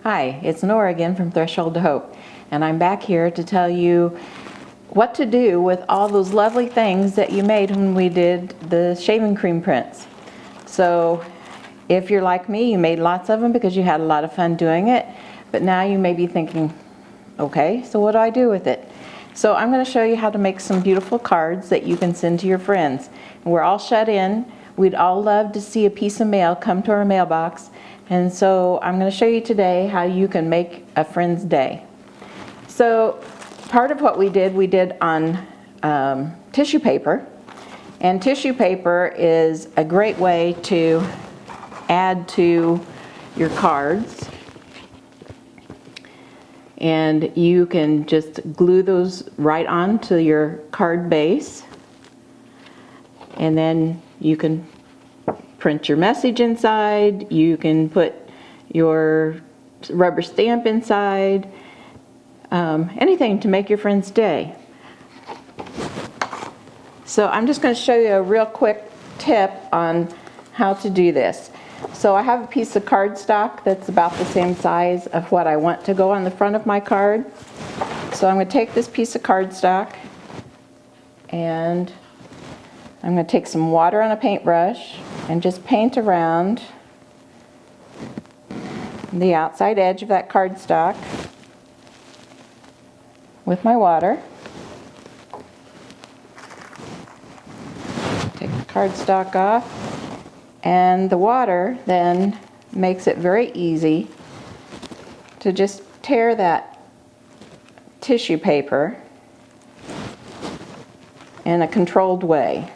Hi, it's Nora again from Threshold to Hope, and I'm back here to tell you what to do with all those lovely things that you made when we did the shaving cream prints. So if you're like me, you made lots of them because you had a lot of fun doing it, but now you may be thinking, okay, so what do I do with it? So I'm going to show you how to make some beautiful cards that you can send to your friends. We're all shut in. We'd all love to see a piece of mail come to our mailbox. And so I'm going to show you today how you can make a friend's day. So part of what we did on tissue paper. And tissue paper is a great way to add to your cards. And you can just glue those right onto your card base. And then you can print your message inside, you can put your rubber stamp inside, anything to make your friend's day. So I'm just going to show you a real quick tip on how to do this. So I have a piece of cardstock that's about the same size of what I want to go on the front of my card. So I'm going to take this piece of cardstock and I'm going to take some water on a paintbrush and just paint around the outside edge of that cardstock with my water. Take the cardstock off, and the water then makes it very easy to just tear that tissue paper in a controlled way.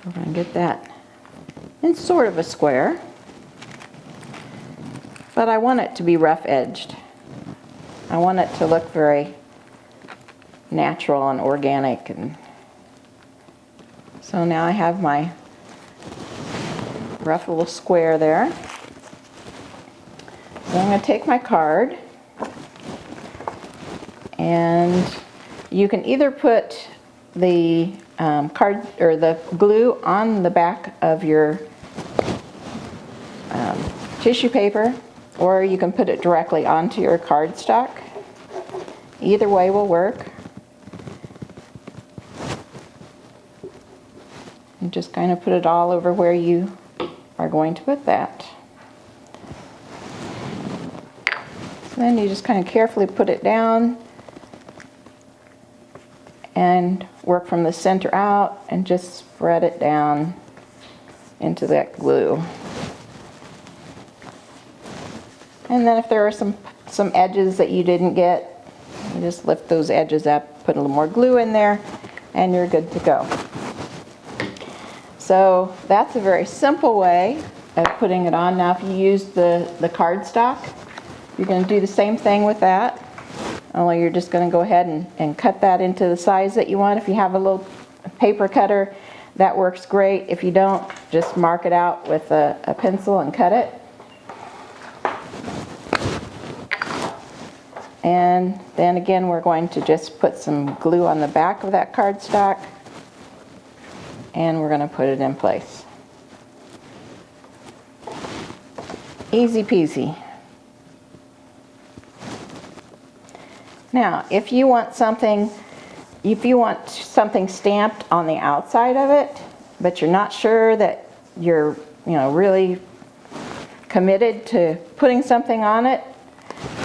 We're going to get that in sort of a square, but I want it to be rough edged. I want it to look very natural and organic. And so now I have my rough little square there. So I'm going to take my card, and you can either put the card or the glue on the back of your tissue paper, or you can put it directly onto your cardstock. Either way will work. And just kind of put it all over where you are going to put that. So then you just kind of carefully put it down and work from the center out and just spread it down into that glue. And then if there are some edges that you didn't get, you just lift those edges up, put a little more glue in there, and you're good to go. So that's a very simple way of putting it on. Now if you use the cardstock, you're going to do the same thing with that. Only you're just going to go ahead and cut that into the size that you want. If you have a little paper cutter, that works great. If you don't, just mark it out with a pencil and cut it. And then again, we're going to just put some glue on the back of that cardstock, and we're going to put it in place. Easy peasy. Now, if you want something stamped on the outside of it, but you're not sure that you're, really committed to putting something on it,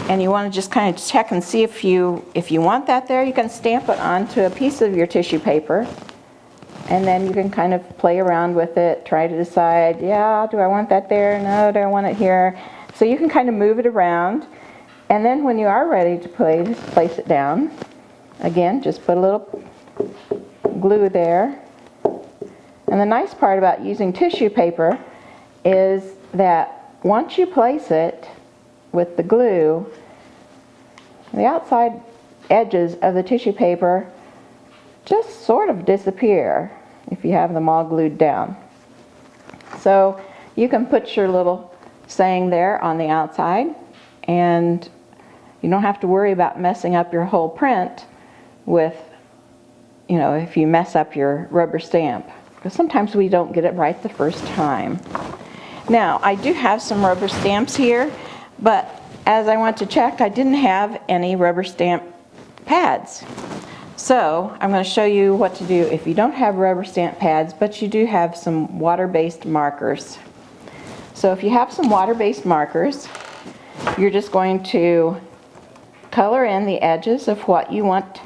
and you want to just kind of check and see if you want that there, you can stamp it onto a piece of your tissue paper, and then you can kind of play around with it, try to decide, yeah, do I want that there? No, do I want it here? So you can kind of move it around. And then when you are ready to place it down, again, just put a little glue there. And the nice part about using tissue paper is that once you place it with the glue, the outside edges of the tissue paper just sort of disappear if you have them all glued down. So you can put your little saying there on the outside, and you don't have to worry about messing up your whole print with, if you mess up your rubber stamp. because sometimes we don't get it right the first time. Now, I do have some rubber stamps here, but as I went to check, I didn't have any rubber stamp pads. So I'm going to show you what to do if you don't have rubber stamp pads, but you do have some water-based markers. So if you have some water-based markers, you're just going to color in the edges of what you want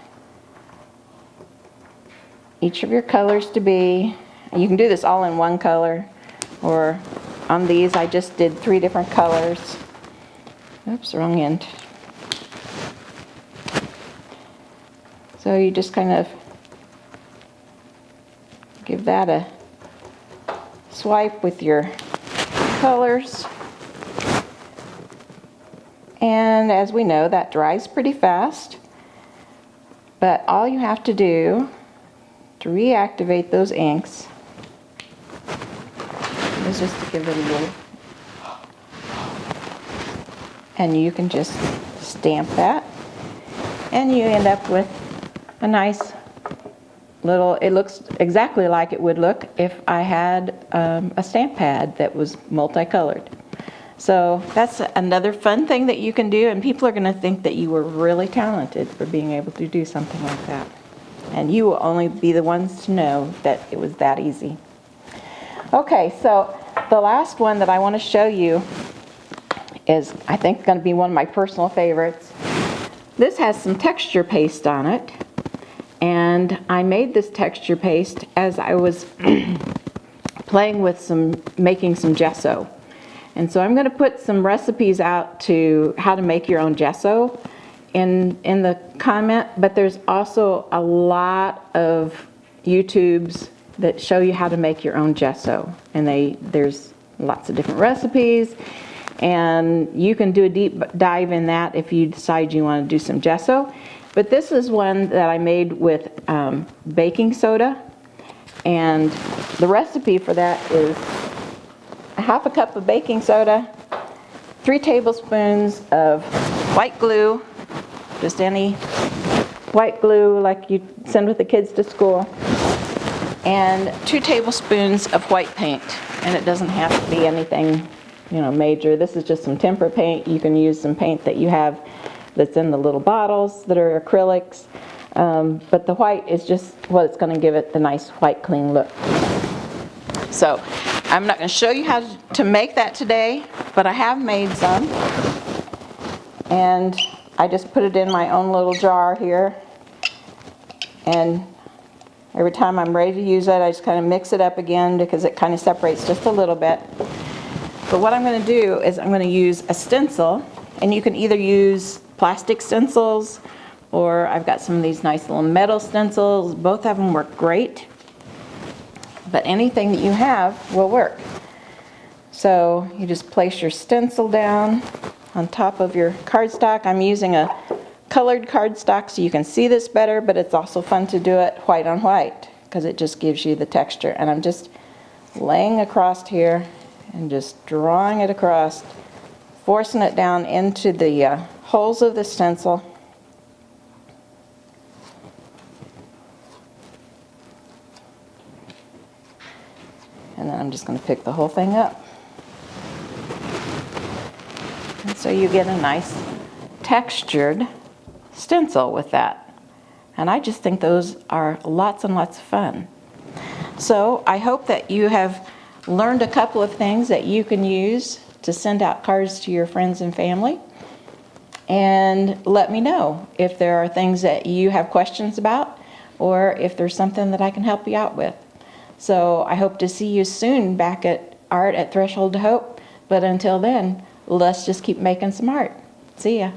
each of your colors to be. You can do this all in one color, or on these I just did 3 different colors. Oops, wrong end. So you just kind of give that a swipe with your colors. And as we know, that dries pretty fast. But all you have to do to reactivate those inks is just to give it a little, and you can just stamp that, and you end up with a nice little, it looks exactly like it would look if I had a stamp pad that was multicolored. So that's another fun thing that you can do, and people are going to think that you were really talented for being able to do something like that. And you will only be the ones to know that it was that easy. Okay, so the last one that I want to show you is, I think, going to be one of my personal favorites. This has some texture paste on it, and I made this texture paste as I was playing with making some gesso. And so I'm going to put some recipes out to how to make your own gesso in the comment, but there's also a lot of YouTubes that show you how to make your own gesso, and there's lots of different recipes, and you can do a deep dive in that if you decide you want to do some gesso. But this is one that I made with baking soda, and the recipe for that is 1/2 cup of baking soda, 3 tablespoons of white glue, just any white glue like you send with the kids to school, and 2 tablespoons of white paint. And it doesn't have to be anything, major. This is just some tempera paint. You can use some paint that you have that's in the little bottles that are acrylics, but the white is just what it's going to give it the nice white clean look. So I'm not going to show you how to make that today, but I have made some, and I just put it in my own little jar here, and every time I'm ready to use it, I just kind of mix it up again because it kind of separates just a little bit. But what I'm going to do is I'm going to use a stencil, and you can either use plastic stencils, or I've got some of these nice little metal stencils. Both of them work great, but anything that you have will work. So you just place your stencil down on top of your cardstock. I'm using a colored cardstock so you can see this better, but it's also fun to do it white on white because it just gives you the texture. And I'm just laying across here and just drawing it across, forcing it down into the holes of the stencil. And then I'm just going to pick the whole thing up. And so you get a nice textured stencil with that. And I just think those are lots and lots of fun. So I hope that you have learned a couple of things that you can use to send out cards to your friends and family. And let me know if there are things that you have questions about, or if there's something that I can help you out with. So I hope to see you soon back at Art at Threshold to Hope. But until then, let's just keep making some art. See ya.